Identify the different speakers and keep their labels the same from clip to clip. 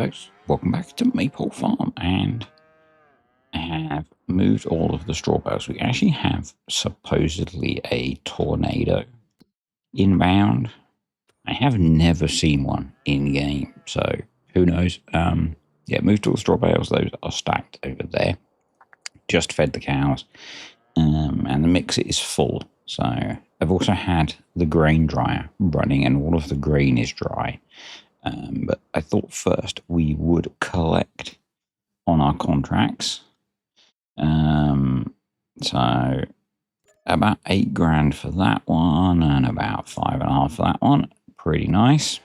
Speaker 1: folks, welcome back to Maypole Farm, and I have moved all of the straw bales. We actually have supposedly a tornado inbound. I have never seen one in game, so who knows. Yeah, moved all the straw bales. Those are stacked over there. Just fed the cows, and the mixer is full. So I've also had the grain dryer running, and all of the grain is dry. But I thought first we would collect on our contracts. So about 8 grand for that one and about 5.5 for that one. Pretty nice.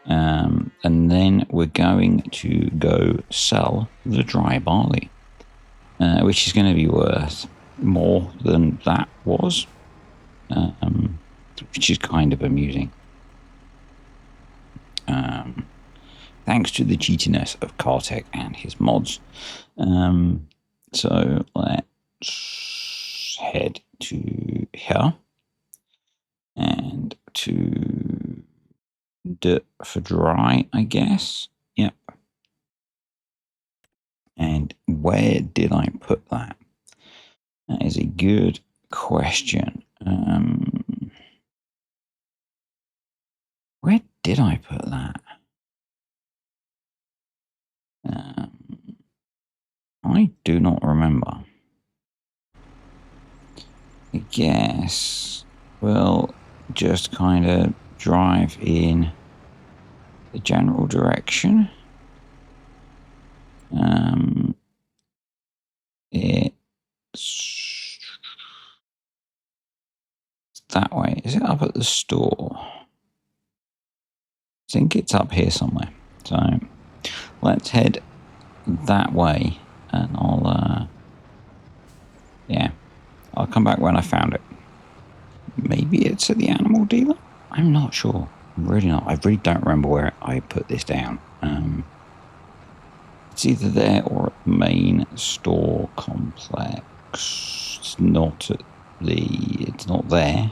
Speaker 1: And then we're going to go sell the dry barley, which is going to be worth more than that was, which is kind of amusing. Thanks to the cheatiness of Kartek and his mods. So let's head to here and to dirt for dry, I guess. Yep. And where did I put that? That is a good question. Where did I put that? I do not remember. I guess we'll just kind of drive in the general direction. It's that way. Is it up at the store? I think it's up here somewhere. So let's head that way, and I'll come back when I found it. Maybe it's at the animal dealer? I'm not sure. I'm really not. I really don't remember where I put this down. It's either there or at the main store complex. It's not there,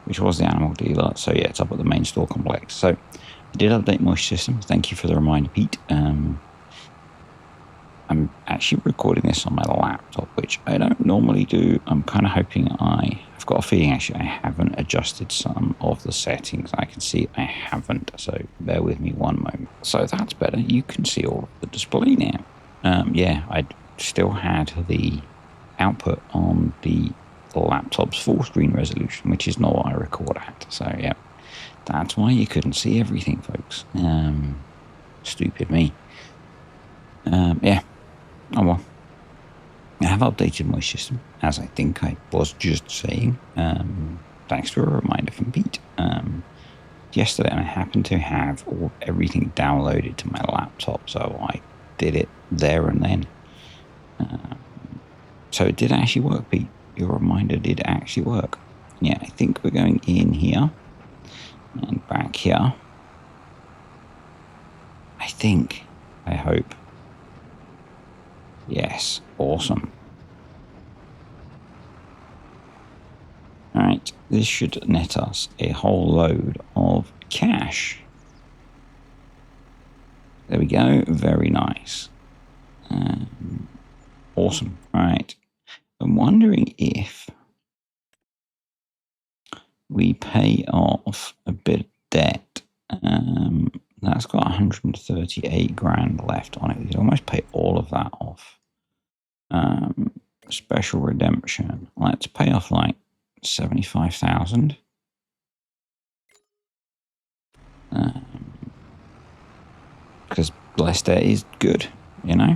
Speaker 1: which was the animal dealer. So yeah, it's up at the main store complex. So I did update my system. Thank you for the reminder, Pete. I'm actually recording this on my laptop, which I don't normally do. I'm kind of hoping I've got a feeling actually I haven't adjusted some of the settings. I can see I haven't, so bear with me one moment. So that's better. You can see all of the display now. Yeah, I still had the output on the laptop's full screen resolution, which is not what I record at. So yeah, that's why you couldn't see everything, folks. Stupid me. Yeah. Oh well, I have updated my system, as I think I was just saying. Thanks for a reminder from Pete. Yesterday I happened to have everything downloaded to my laptop, so I did it there and then. So it did actually work, Pete. Your reminder did actually work. Yeah, I think we're going in here and back here. I hope. Yes, awesome. Alright, this should net us a whole load of cash. There we go, very nice. Awesome. Alright, I'm wondering if we pay off a bit of debt. That's got 138 grand left on it. We could almost pay all of that off. Special redemption. Let's pay off like 75,000. Because less debt is good, you know.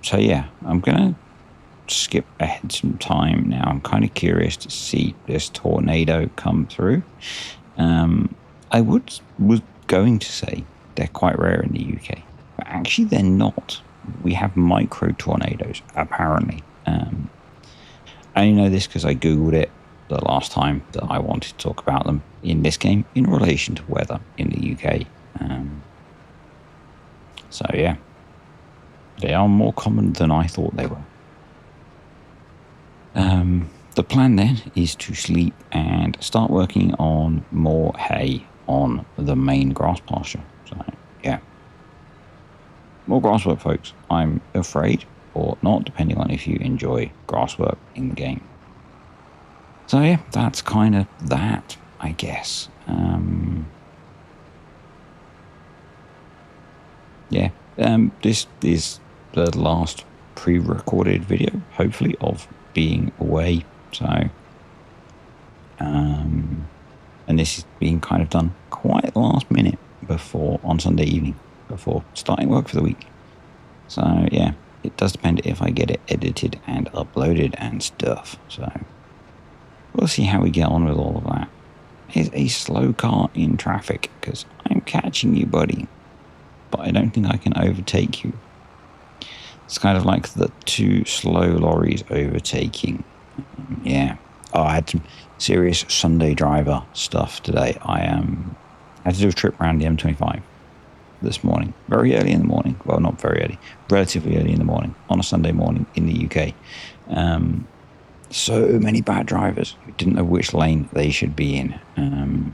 Speaker 1: So yeah, I'm gonna skip ahead some time now. I'm kind of curious to see this tornado come through. I was going to say they're quite rare in the UK, but actually they're not. We have micro tornadoes, apparently. I only know this because I googled it the last time that I wanted to talk about them in this game in relation to weather in the UK. So yeah, they are more common than I thought they were. The plan then is to sleep and start working on more hay on the main grass pasture. So yeah, more grass work, folks. I'm afraid, or not, depending on if you enjoy grass work in the game. So yeah, that's kind of that, I guess. Yeah, this is the last pre-recorded video, hopefully, of being away. So, and this is being kind of done quite last minute before on Sunday evening, before starting work for the week. So yeah, it does depend if I get it edited and uploaded and stuff. So we'll see how we get on with all of that. Here's a slow car in traffic because I'm catching you, buddy. But I don't think I can overtake you. It's kind of like the two slow lorries overtaking. Yeah. Oh, I had some serious Sunday driver stuff today. I had to do a trip around the M25 this morning, very early in the morning. Well, not very early, relatively early in the morning on a Sunday morning in the UK. So many bad drivers who didn't know which lane they should be in. It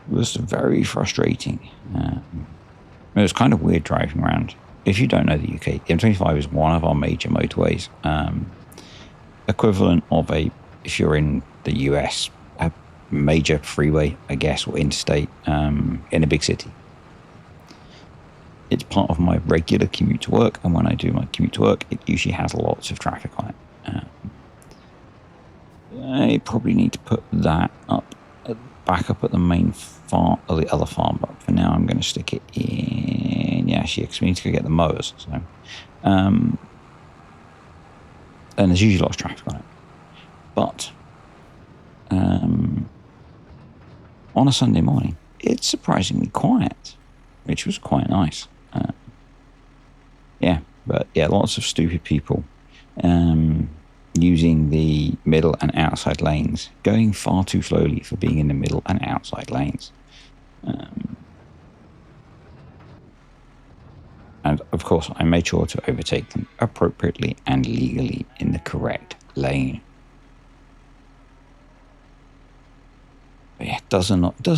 Speaker 1: was very frustrating. It was kind of weird driving around. If you don't know the UK, the M25 is one of our major motorways. Equivalent of if you're in the US, a major freeway, I guess, or interstate in a big city. It's part of my regular commute to work, and when I do my commute to work, it usually has lots of traffic on it. I probably need to put that up, back up at the main farm, or the other farm, but for now I'm going to stick it in. Yeah, because we need to go get the mowers. So, and there's usually lots of traffic on it. But on a Sunday morning, it's surprisingly quiet, which was quite nice. Lots of stupid people using the middle and outside lanes, going far too slowly for being in the middle and outside lanes. And of course, I made sure to overtake them appropriately and legally in the correct lane. But yeah, it does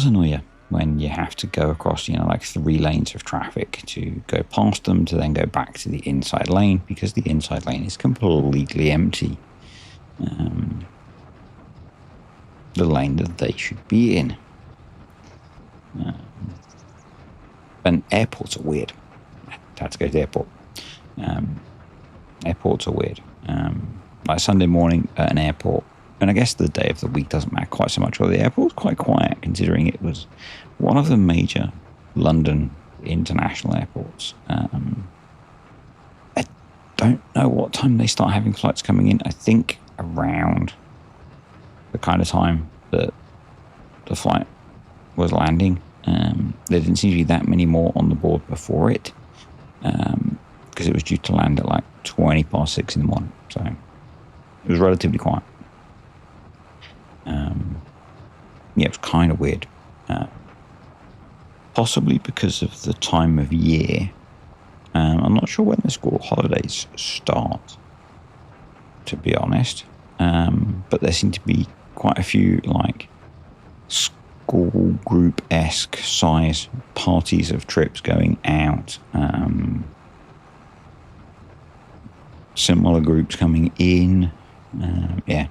Speaker 1: annoy you when you have to go across, like 3 lanes of traffic to go past them to then go back to the inside lane because the inside lane is completely empty. The lane that they should be in. And airports are weird. I had to go to the airport. Airports are weird. Like Sunday morning at an airport, and I guess the day of the week doesn't matter quite so much. Well, the airport's quite quiet considering it was one of the major London international airports. I don't know what time they start having flights coming in. I think around the kind of time that the flight was landing. There didn't seem to be that many more on the board before it, because it was due to land at like 6:20 in the morning. So it was relatively quiet. It was kind of weird. Possibly because of the time of year. I'm not sure when the school holidays start, to be honest. But there seem to be quite a few like school group-esque size parties of trips going out. Similar groups coming in. And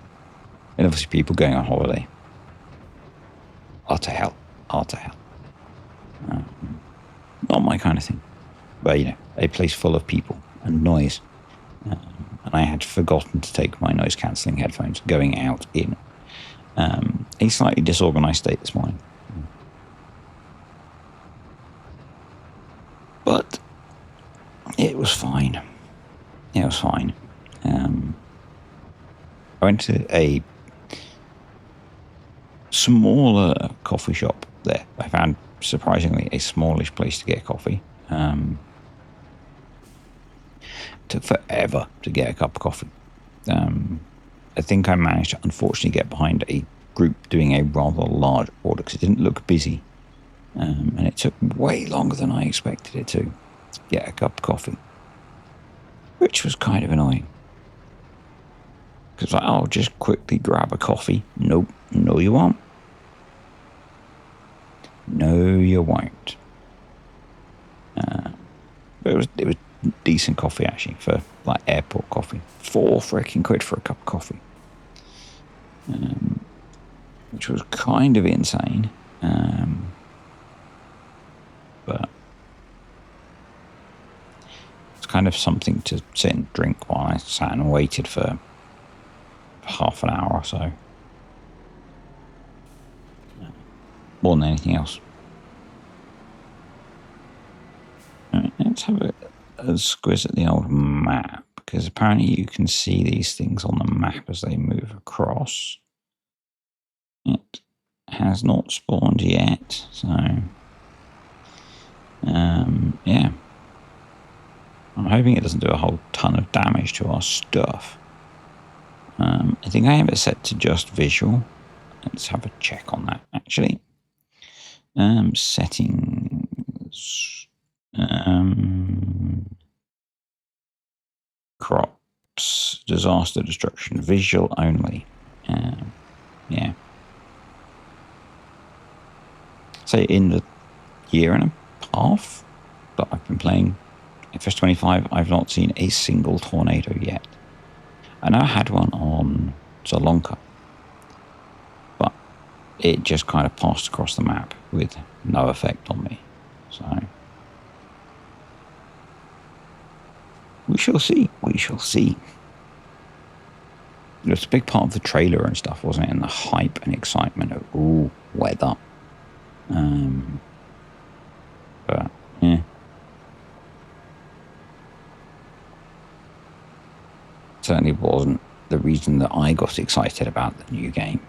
Speaker 1: obviously people going on holiday. Utter hell. Not my kind of thing. But, a place full of people and noise. And I had forgotten to take my noise-cancelling headphones going out in a slightly disorganised state this morning. But it was fine. I went to a smaller coffee shop there. I found, surprisingly, a smallish place to get coffee. Took forever to get a cup of coffee. I think I managed to unfortunately get behind a group doing a rather large order because it didn't look busy. And it took way longer than I expected it to get a cup of coffee, which was kind of annoying. Because I'll just quickly grab a coffee. Nope, no you won't. No, you won't. But it was decent coffee actually for like airport coffee. £4 for a cup of coffee, which was kind of insane. But it's kind of something to sit and drink while I sat and waited for half an hour or so. More than anything else. Right, let's have a squiz at the old map, because apparently you can see these things on the map as they move across. It has not spawned yet, so yeah. I'm hoping it doesn't do a whole ton of damage to our stuff. I think I have it set to just visual. Let's have a check on that, actually. Settings. Crops. Disaster destruction. Visual only. Yeah. So in the year and a half that I've been playing FS25, I've not seen a single tornado yet. I know I had one on Sri Lanka, but it just kind of passed across the map with no effect on me. So we shall see. We shall see. It was a big part of the trailer and stuff, wasn't it? And the hype and excitement of weather. But yeah. Certainly wasn't the reason that I got excited about the new game.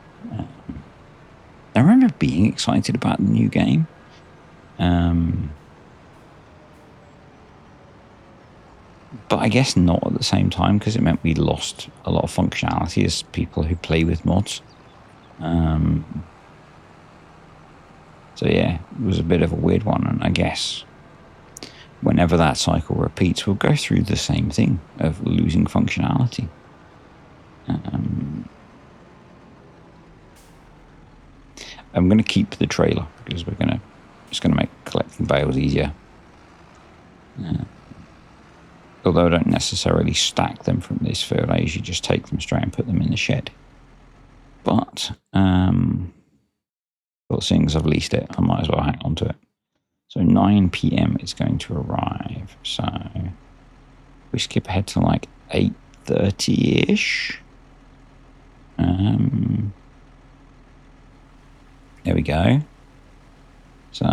Speaker 1: I remember being excited about the new game. But I guess not at the same time, because it meant we lost a lot of functionality as people who play with mods. So yeah, it was a bit of a weird one, and I guess whenever that cycle repeats, we'll go through the same thing of losing functionality. I'm going to keep the trailer because it's going to make collecting bales easier. Although I don't necessarily stack them from this field, I usually just take them straight and put them in the shed. But seeing as I've leased it, I might as well hang on to it. So 9 p.m. it's going to arrive. So we skip ahead to like 8:30-ish. There we go. So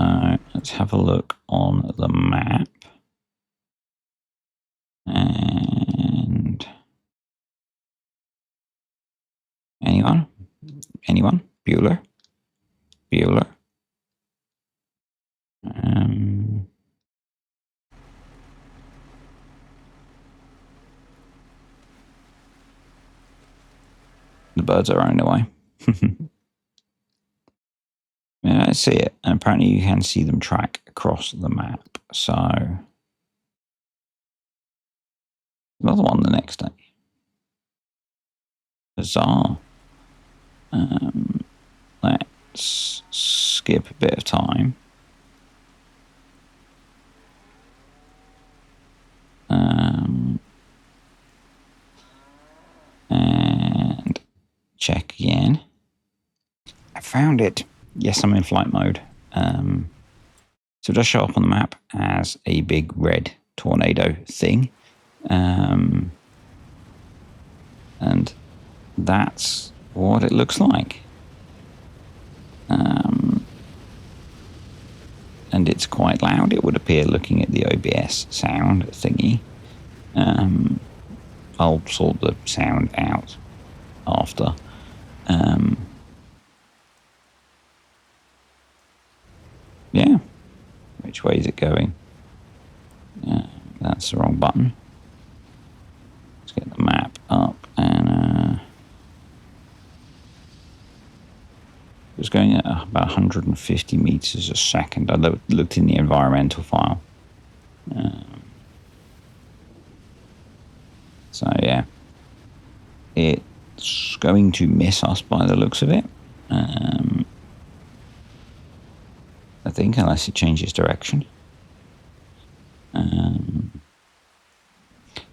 Speaker 1: let's have a look on the map. And anyone? Bueller? The birds are running away. Yeah, I see it. And apparently you can see them track across the map. So another one the next day. Bizarre. Let's skip a bit of time. And check again. I found it. Yes, I'm in flight mode. So it does show up on the map as a big red tornado thing. And that's what it looks like. And it's quite loud, it would appear, looking at the OBS sound thingy. I'll sort the sound out after. Yeah. Which way is it going? That's the wrong button. Let's get the map up, and it was going at about 150 meters a second. I looked in the environmental file. So yeah, it's going to miss us by the looks of it. I think, unless it changes direction.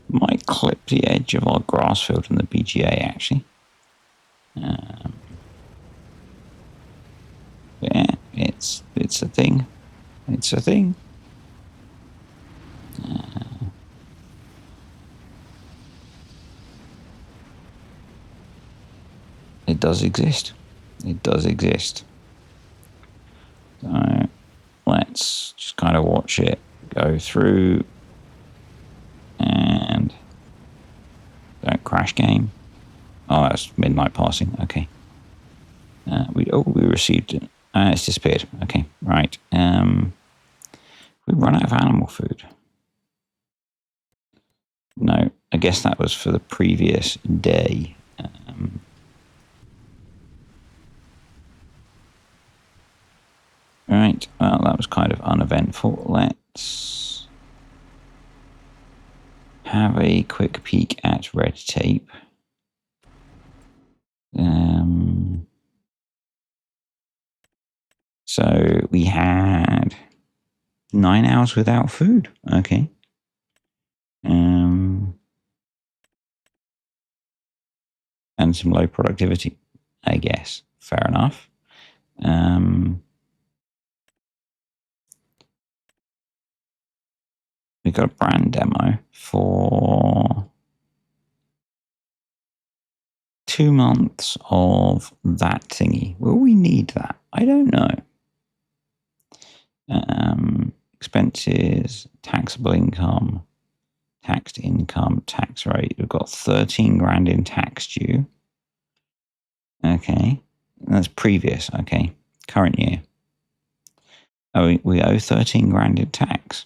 Speaker 1: Might clip the edge of our grass field in the BGA, actually. Yeah, it's a thing. It's a thing. It does exist. It does exist. So let's just kind of watch it go through and don't crash game. Oh, that's midnight passing. Okay. We received it. It's disappeared. Okay, right. We run out of animal food. No, I guess that was for the previous day. Right, well, that was kind of uneventful. Let's have a quick peek at red tape. So we had 9 hours without food. Okay. And some low productivity, I guess. Fair enough. We got a brand demo for 2 months of that thingy. Will we need that? I don't know. Expenses, taxable income, taxed income, tax rate. We've got 13 grand in tax due. Okay. That's previous. Okay. Current year. Oh, we owe 13 grand in tax.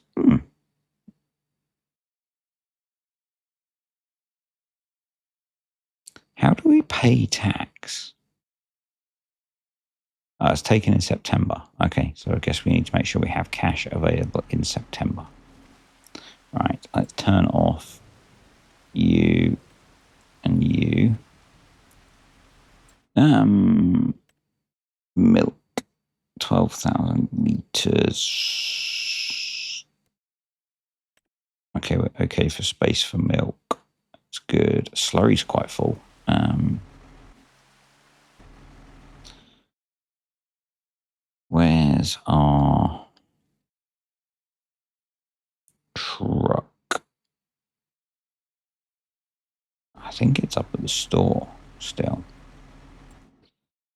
Speaker 1: How do we pay tax? Oh, it's taken in September. Okay, so I guess we need to make sure we have cash available in September. Right, let's turn off you and you. Milk, 12,000 litres. Okay, we're okay for space for milk. It's good. Slurry's quite full. Where's our truck? I think it's up at the store still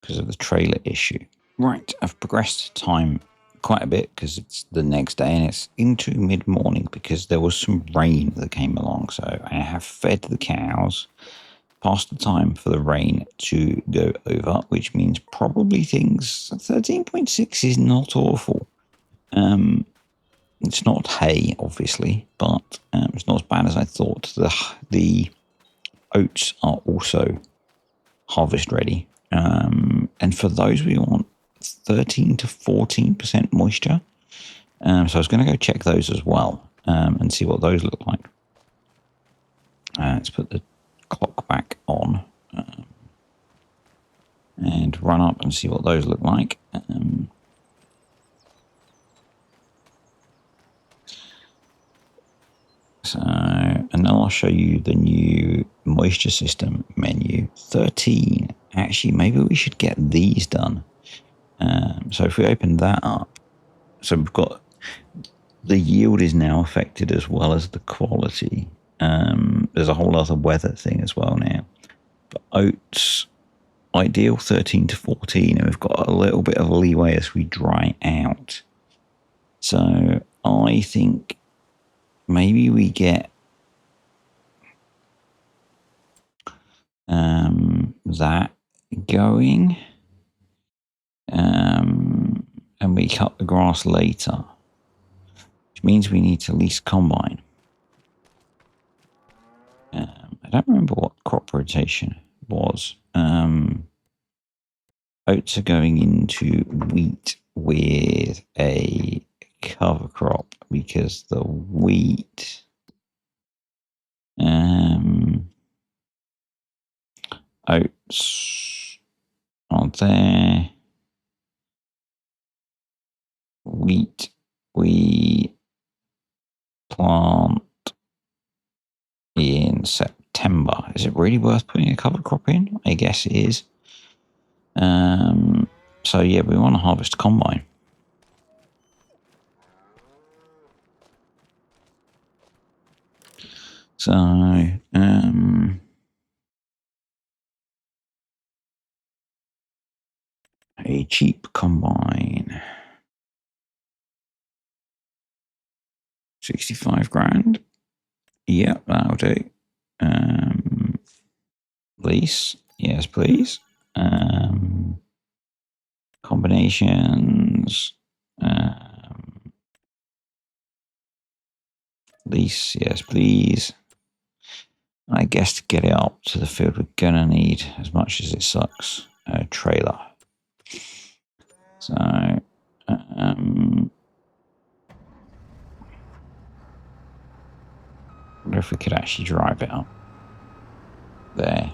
Speaker 1: because of the trailer issue. Right, I've progressed time quite a bit because it's the next day and it's into mid-morning because there was some rain that came along. So I have fed the cows past the time for the rain to go over, which means probably things 13.6 is not awful. It's not hay, obviously, but it's not as bad as I thought. The oats are also harvest ready. And for those, we want 13 to 14% moisture. So I was going to go check those as well and see what those look like. Let's put the clock back on and run up and see what those look like. And then I'll show you the new moisture system menu. 13. Actually, maybe we should get these done. So if we open that up, so we've got the yield is now affected as well as the quality. There's a whole other weather thing as well now. But oats, ideal 13 to 14, and we've got a little bit of leeway as we dry out. So I think maybe we get that going, and we cut the grass later, which means we need to lease combine. I don't remember what crop rotation was. Oats are going into wheat with a cover crop because the wheat oats are there. Wheat we plant in September. Is it really worth putting a cover crop in? I guess it is. So yeah, we want to harvest combine. So, a cheap combine. 65 grand. Yep, that'll do. Lease. Yes, please. Combinations. Lease. Yes, please. I guess to get it up to the field, we're going to need, as much as it sucks, a trailer. So, I wonder if we could actually drive it up there.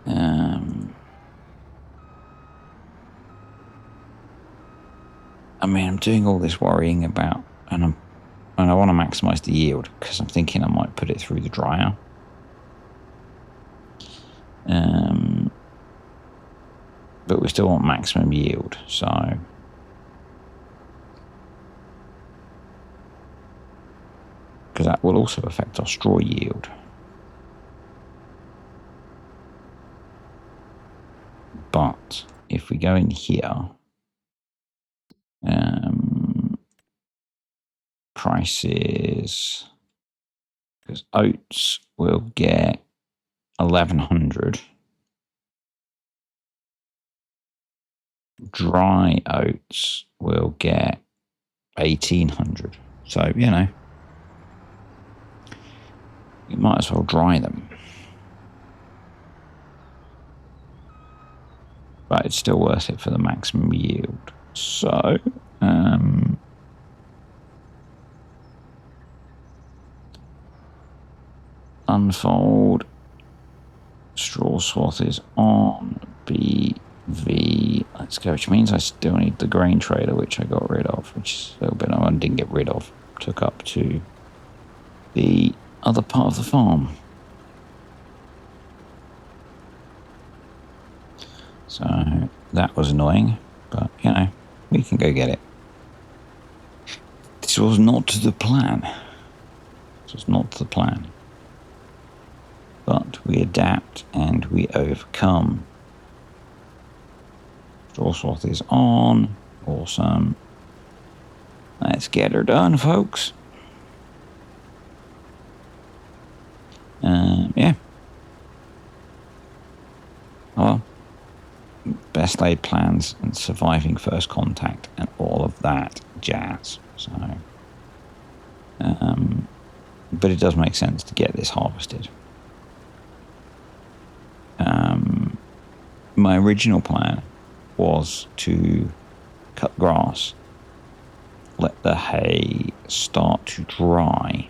Speaker 1: I mean, I'm doing all this worrying about, and I want to maximize the yield because I'm thinking I might put it through the dryer. But we still want maximum yield, so because that will also affect our straw yield. But if we go in here, prices, because oats will get 1100. Dry oats will get 1800. So, you know, you might as well dry them. But it's still worth it for the maximum yield. So, unfold. Straw swath is on. BV. Let's go. Which means I still need the grain trailer, which I got rid of. Which is a little bit I didn't get rid of. Took up to the other part of the farm. So that was annoying. But, you know, we can go get it. This was not the plan. This was not the plan. But we adapt and we overcome. Straw swath is on. Awesome. Let's get her done, folks. Yeah. Well, best laid plans and surviving first contact and all of that jazz. So, but it does make sense to get this harvested. My original plan was to cut grass, let the hay start to dry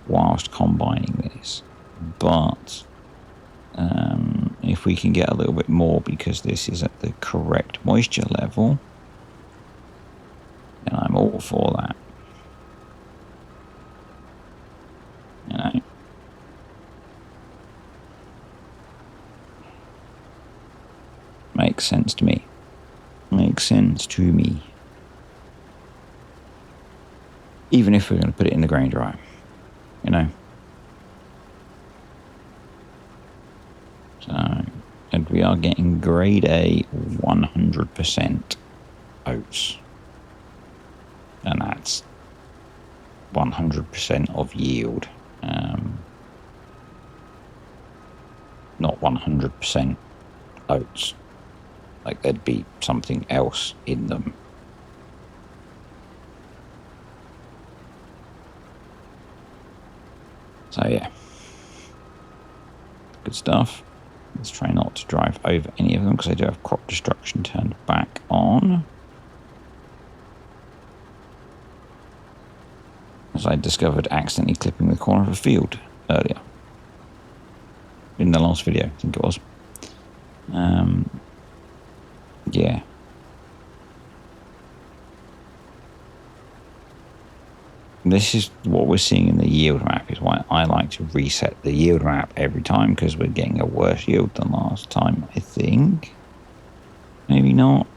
Speaker 1: whilst combining this. But if we can get a little bit more because this is at the correct moisture level, then I'm all for that. You know. Makes sense to me. Makes sense to me. Even if we're going to put it in the grain dryer, you know. So, and we are getting grade A 100% oats. And that's 100% of yield. Not 100% oats. Like there'd be something else in them. So yeah, good stuff. Let's try not to drive over any of them because I do have crop destruction turned back on. As I discovered accidentally clipping the corner of a field earlier. In the last video, I think it was. Yeah. this is what we're seeing in the yield map, is why I like to reset the yield map every time, because we're getting a worse yield than last time, I think. Maybe not.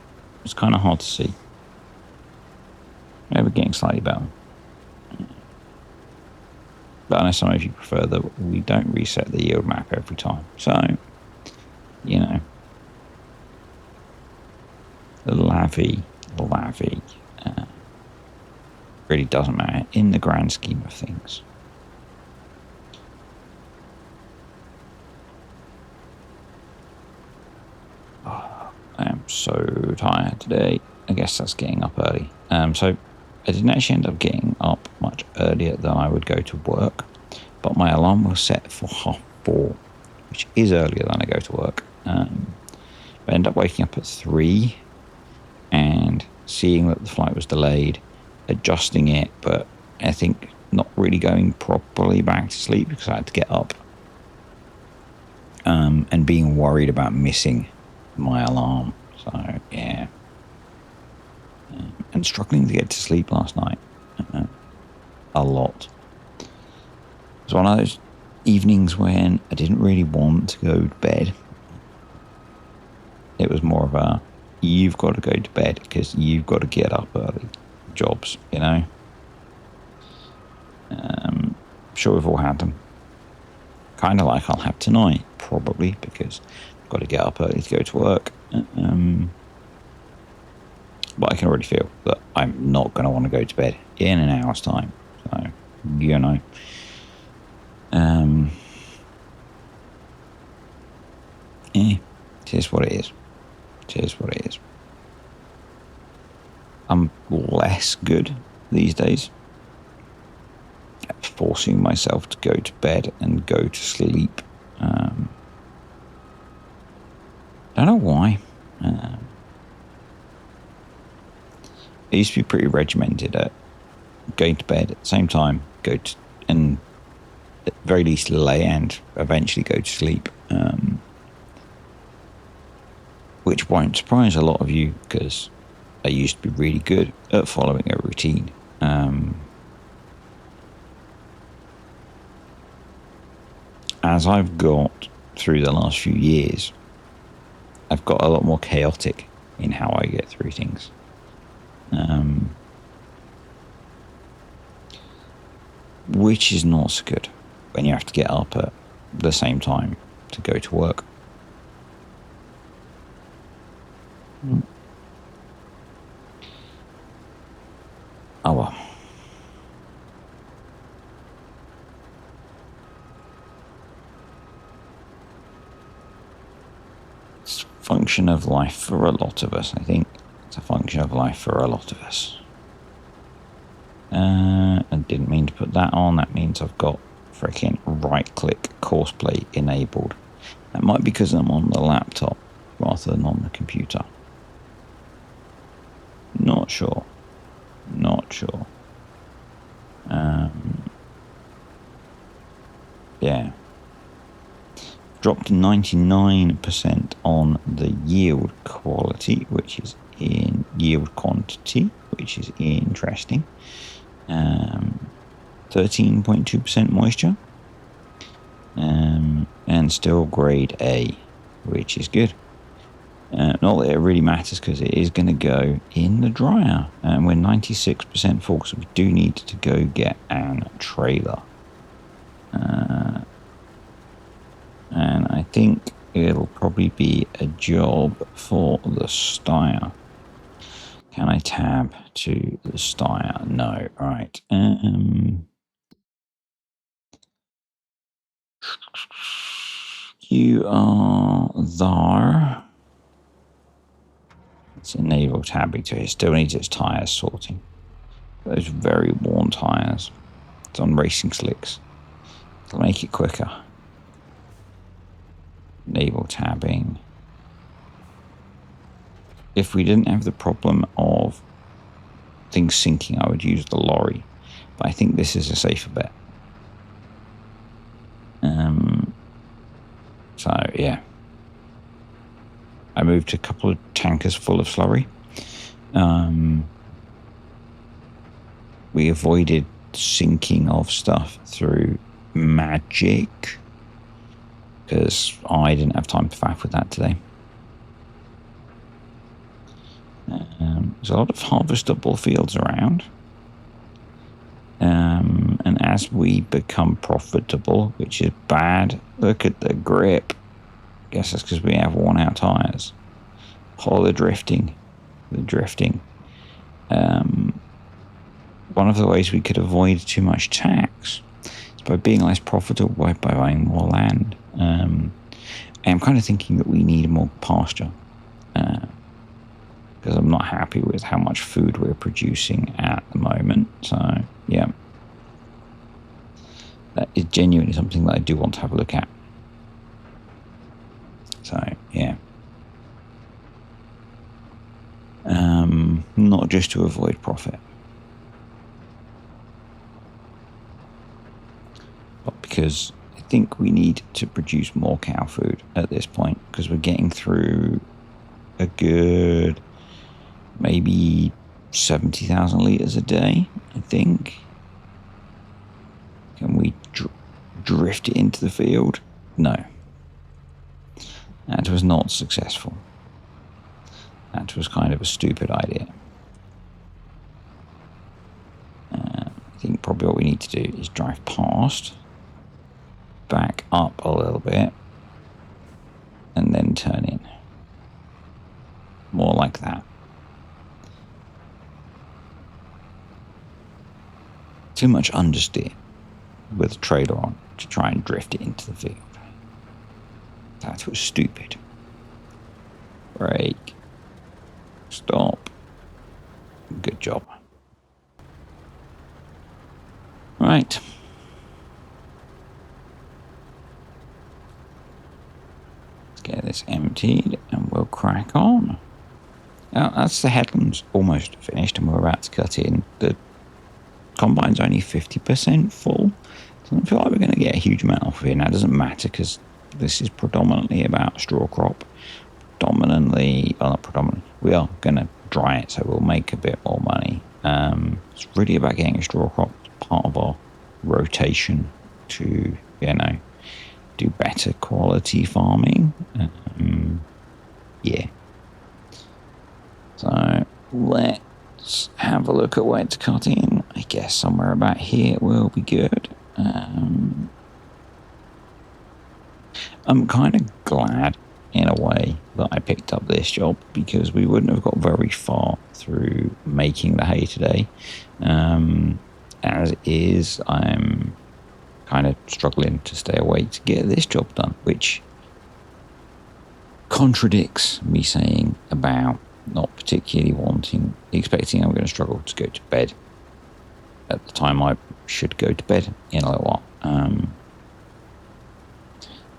Speaker 1: It's kind of hard to see. Maybe we're getting slightly better. But I know some of you prefer that we don't reset the yield map every time. So, you know, lavvy, really doesn't matter in the grand scheme of things. Oh, I am so tired today. I guess that's getting up early. So I didn't actually end up getting up much earlier than I would go to work, but my alarm was set for 4:30, which is earlier than I go to work. I ended up waking up at 3 and seeing that the flight was delayed, adjusting it, but I think not really going properly back to sleep because I had to get up, and being worried about missing my alarm. So, yeah. And struggling to get to sleep last night. A lot. It was one of those evenings when I didn't really want to go to bed. It was more of a, you've got to go to bed because you've got to get up early jobs, you know. Sure, we've all had them. Kind of like I'll have tonight, probably, because I've got to get up early to go to work. But I can already feel that I'm not going to want to go to bed in an hour's time. So, you know. Yeah, it is what it is. It is what it is. I'm less good these days at forcing myself to go to bed and go to sleep. Don't know why. I used to be pretty regimented at going to bed at the same time, and at the very least lay and eventually go to sleep. Which won't surprise a lot of you, because I used to be really good at following a routine. As I've got through the last few years, I've got a lot more chaotic in how I get through things. Which is not so good when you have to get up at the same time to go to work. Oh well. It's a function of life for a lot of us, I think. It's a function of life for a lot of us. I didn't mean to put that on. That means I've got freaking right-click courseplay enabled. That might be because I'm on the laptop rather than on the computer. Not sure. Yeah. Dropped 99% on the yield quality, which is in yield quantity, which is interesting. 13.2% moisture. And still grade A, which is good. Not that it really matters, because it is going to go in the dryer. And we're 96% full, so we do need to go get an trailer. And I think it'll probably be a job for the Steyr. Can I tab to the Steyr? No. Right. You are there. Let's enable tabbing to it. Still needs its tyres sorting. Those very worn tyres. It's on racing slicks. It'll make it quicker. Enable tabbing. If we didn't have the problem of things sinking, I would use the lorry. But I think this is a safer bet. So, yeah. I moved a couple of tankers full of slurry. We avoided syncing of stuff through magic, because I didn't have time to faff with that today. There's a lot of harvestable fields around. And as we become profitable, which is bad, look at the grip. Guess that's because we have worn out tires. Oh, the drifting. One of the ways we could avoid too much tax is by being less profitable by buying more land. And I'm kind of thinking that we need more pasture, because I'm not happy with how much food we're producing at the moment. So, yeah. That is genuinely something that I do want to have a look at. So, yeah. Not just to avoid profit, but because I think we need to produce more cow food at this point, because we're getting through a good maybe 70,000 litres a day, I think. Can we drift it into the field? No. That was not successful. That was kind of a stupid idea. I think probably what we need to do is drive past, back up a little bit, and then turn in. More like that. Too much understeer with a trailer on to try and drift it into the field. That was stupid. Brake. Stop. Good job. Right. Let's get this emptied and we'll crack on. Now, that's the headlands almost finished and we're about to cut in. The combine's only 50% full. Doesn't feel like we're going to get a huge amount off here. Now, it doesn't matter because this is predominantly about straw crop. We are going to dry it, so we'll make a bit more money. It's really about getting a straw crop part of our rotation to, do better quality farming. Yeah. So let's have a look at where to cut in. I guess somewhere about here will be good. I'm kind of glad, in a way, that I picked up this job, because we wouldn't have got very far through making the hay today. As it is, I'm kind of struggling to stay awake to get this job done, which contradicts me saying about not particularly expecting I'm going to struggle to go to bed at the time I should go to bed in a little while.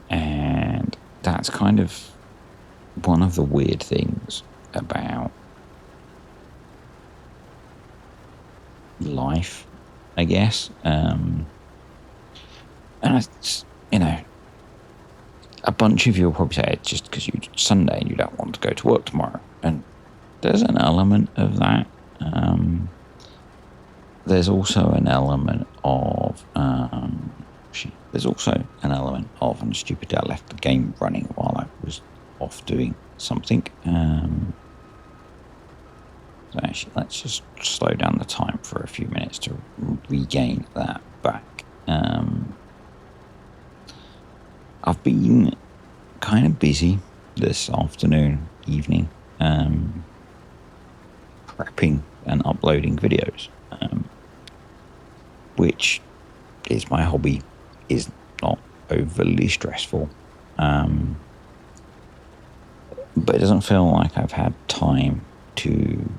Speaker 1: And that's kind of one of the weird things about life, I guess. And it's, a bunch of you will probably say it's just because it's Sunday and you don't want to go to work tomorrow. And there's an element of that. There's also an element of, and stupid, I left the game running while I was off doing something. So actually, let's just slow down the time for a few minutes to regain that back. I've been kind of busy this evening, prepping and uploading videos, which is my hobby, is not overly stressful. But it doesn't feel like I've had time to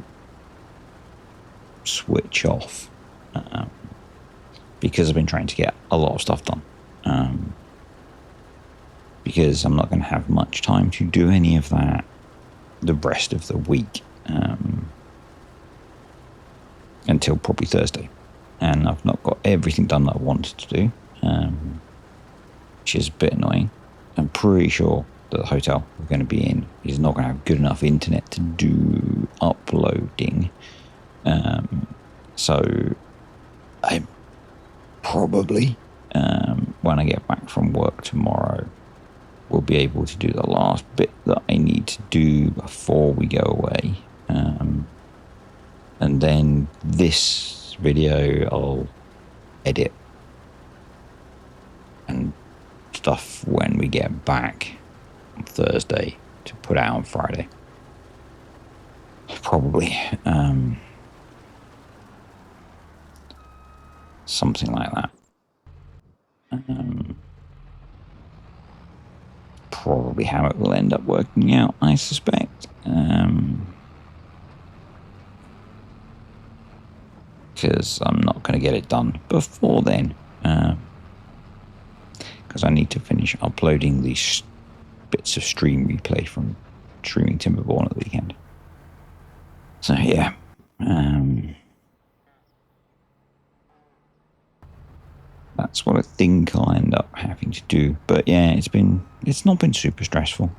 Speaker 1: switch off, because I've been trying to get a lot of stuff done. Because I'm not going to have much time to do any of that the rest of the week, until probably Thursday. And I've not got everything done that I wanted to do, which is a bit annoying. I'm pretty sure that the hotel we're going to be in is not going to have good enough internet to do uploading. So I'm probably when I get back from work tomorrow, we'll be able to do the last bit that I need to do before we go away. And then this video I'll edit and stuff when we get back on Thursday to put out on Friday. Probably. Something like that. Probably how it will end up working out, I suspect. Because I'm not going to get it done before then. Because I need to finish uploading these bits of stream replay from streaming Timberborn at the weekend. So yeah. That's what I think I'll end up having to do. But yeah, it's not been super stressful.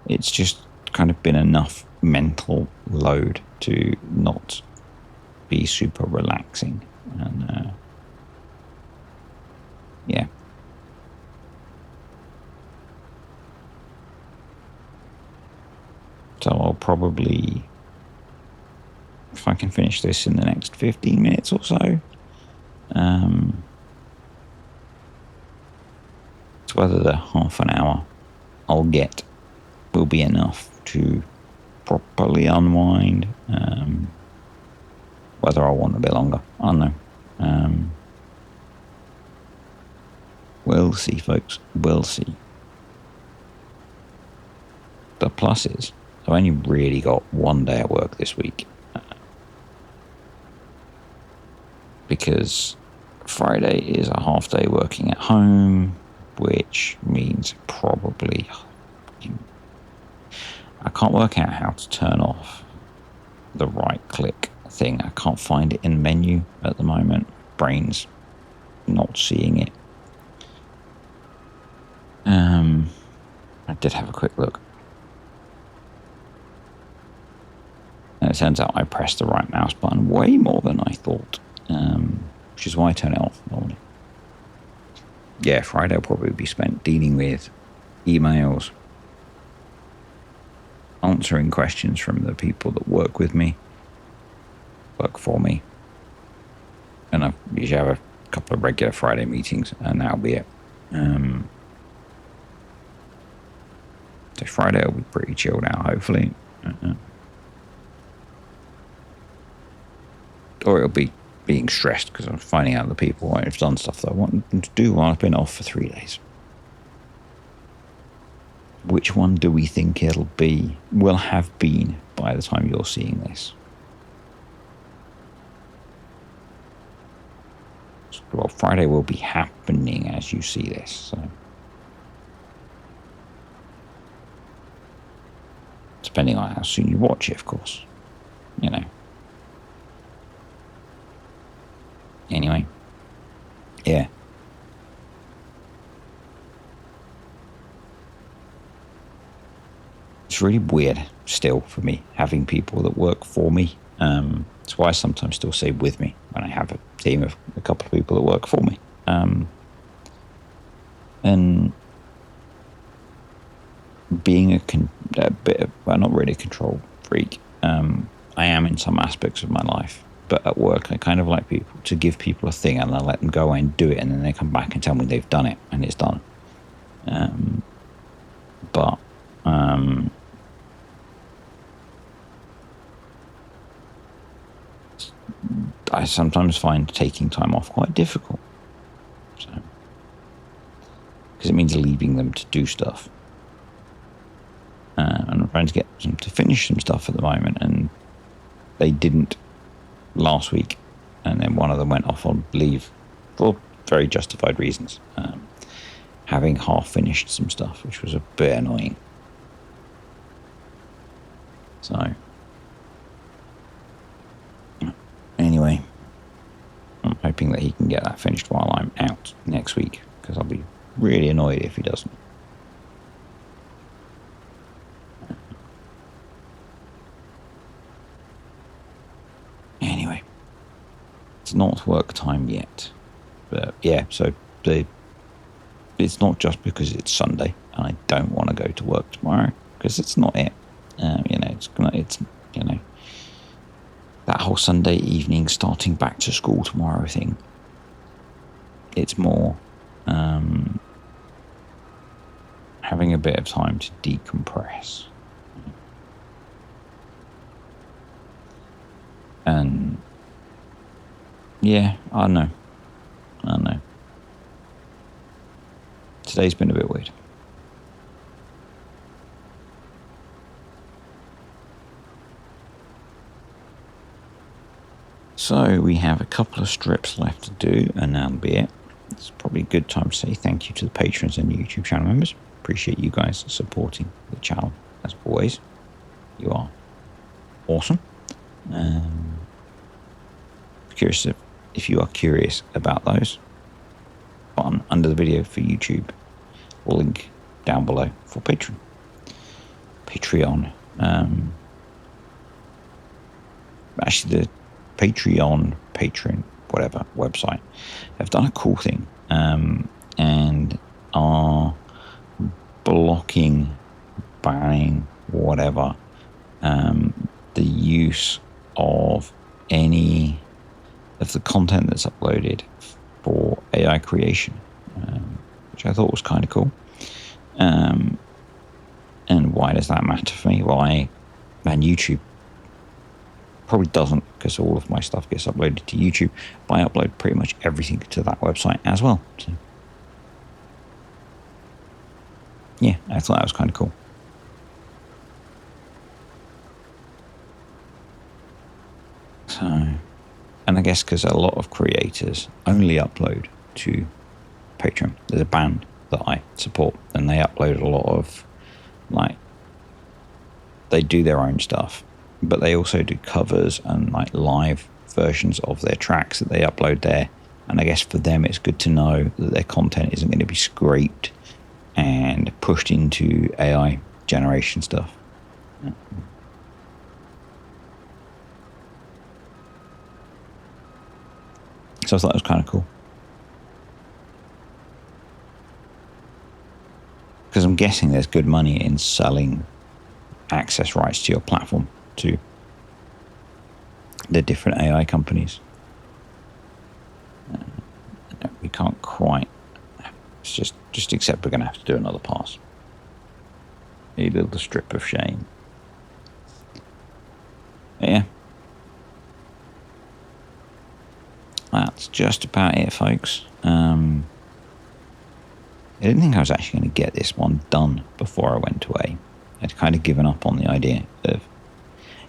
Speaker 1: It's just kind of been enough mental load to not be super relaxing. And yeah. So I'll probably, if I can finish this in the next 15 minutes or so, it's whether the half an hour I'll get will be enough to properly unwind. Whether I want a bit longer, I don't know. We'll see, folks. We'll see. The plus is I've only really got one day at work this week. Because Friday is a half day working at home, which means probably I can't work out how to turn off the right click thing. I can't find it in the menu at the moment. Brain's not seeing it. I did have a quick look. And it turns out I pressed the right mouse button way more than I thought. Which is why I turn it off normally. Yeah, Friday will probably be spent dealing with emails, answering questions from the people that work with me, work for me. And I usually have a couple of regular Friday meetings, and that'll be it. So Friday will be pretty chilled out, hopefully. Or it'll be being stressed because I'm finding out the people won't have done stuff that I want them to do while I've been off for 3 days. Which one do we think it'll be? Will have been by the time you're seeing this. Well, Friday will be happening as you see this. So, depending on how soon you watch it, of course. You know. Anyway. Yeah. It's really weird still for me having people that work for me. That's why I sometimes still say with me when I have a team of a couple of people that work for me. And being a bit of, well, not really a control freak. I am in some aspects of my life, but at work I kind of like people to give people a thing and I let them go away and do it, and then they come back and tell me they've done it and it's done. But I sometimes find taking time off quite difficult. So, because it means leaving them to do stuff. And I'm trying to get them to finish some stuff at the moment, and they didn't last week. And then one of them went off on leave for very justified reasons, having half finished some stuff, which was a bit annoying. So, anyway, I'm hoping that he can get that finished while I'm out next week, because I'll be really annoyed if he doesn't. Anyway, it's not work time yet. But yeah, so it's not just because it's Sunday and I don't want to go to work tomorrow, because it's not it. It's that whole Sunday evening starting back to school tomorrow thing. It's more having a bit of time to decompress. And yeah, I know. Today's been a bit weird. So we have a couple of strips left to do, and that'll be it. It's probably a good time to say thank you to the patrons and YouTube channel members. Appreciate you guys supporting the channel as always. You are awesome. Curious if you are curious about those. Button under the video for YouTube. Link down below for Patreon. Actually, the Patreon whatever website have done a cool thing, and are blocking, banning, whatever, the use of any of the content that's uploaded for AI creation, which I thought was kind of cool. And why does that matter for me? And YouTube probably doesn't, because all of my stuff gets uploaded to YouTube, but I upload pretty much everything to that website as well. So yeah, I thought that was kind of cool. So, and I guess because a lot of creators only upload to Patreon. There's a band that I support, and they upload a lot of, they do their own stuff, but they also do covers and live versions of their tracks that they upload there. And I guess for them, it's good to know that their content isn't going to be scraped and pushed into AI generation stuff. So I thought that was kind of cool. Because I'm guessing there's good money in selling access rights to your platform to the different AI companies. We can't quite. It's just accept we're going to have to do another pass. A little strip of shame. Yeah. That's just about it, folks. I didn't think I was actually going to get this one done before I went away. I'd kind of given up on the idea of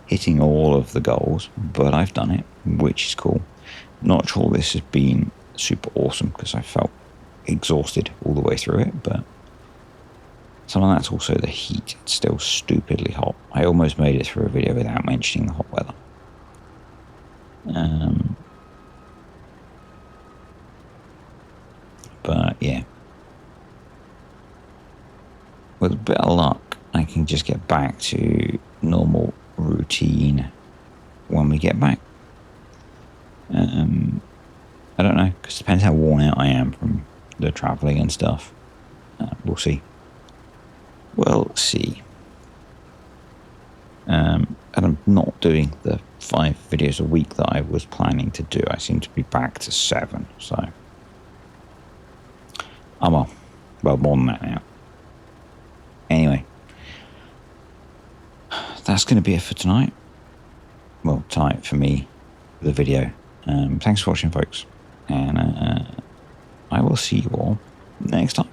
Speaker 1: hitting all of the goals, but I've done it, which is cool. Not sure this has been super awesome because I felt exhausted all the way through it, but some of that's also the heat. It's still stupidly hot. I almost made it through a video without mentioning the hot weather. But yeah, with a bit of luck, I can just get back to normal routine when we get back. I don't know, because it depends how worn out I am from the travelling and stuff. We'll see. And I'm not doing the 5 videos a week that I was planning to do. I seem to be back to 7, so well, more than that now. Anyway, that's going to be it for tonight. Well, tonight for me, the video. Thanks for watching, folks, and I will see you all next time.